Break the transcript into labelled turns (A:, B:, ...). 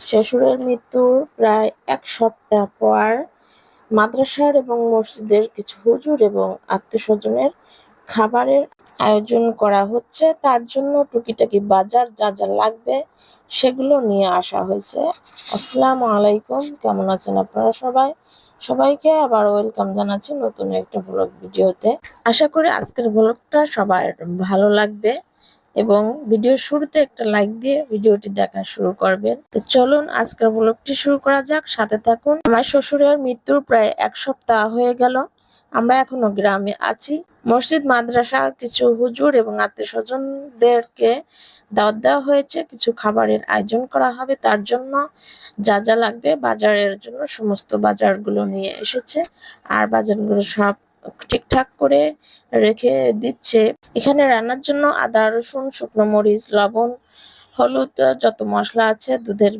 A: শ্বশুরের মৃত্যুর প্রায় ১ সপ্তাহ পর মাদ্রাসার এবং মসজিদের কিছু হুজুর এবং আত্মীয়স্বজনের খাবারের আয়োজন করা হচ্ছে। তার জন্য টুকিটাকি বাজার যা যা লাগবে সেগুলো নিয়ে আসা হয়েছে। আসসালামু আলাইকুম, কেমন আছেন আপনারা সবাই? সবাইকে আবার ওয়েলকাম জানাচ্ছি নতুন একটা ব্লগ ভিডিওতে। আশা করি আজকের ব্লগটা সবার ভালো লাগবে এবং ভিডিওর শুরুতে একটা লাইক দিয়ে ভিডিওটি দেখা শুরু করবেন। তো চলুন আজকের ব্লগটি শুরু করা যাক, সাথে থাকুন। আমার শ্বশুরের মৃত্যুর প্রায় ১ সপ্তাহ হয়ে গেল। আমরা এখনো গ্রামে আছি। মসজিদ, মাদ্রাসার কিছু হুজুর এবং আত্মীয়স্বজনদেরকে দাওয়াত দেওয়া হয়েছে। কিছু খাবারের আয়োজন করা হবে, তার জন্য যা যা লাগবে বাজারের জন্য সমস্ত বাজারগুলো নিয়ে এসেছে। আর বাজারগুলো সব ঠিকঠাক করে রেখে দিচ্ছে। এখানে রান্নার জন্য আদা, রসুন, শুকনো মরিচ, লবণ, হলুদ, যত মশলা আছে, দুধের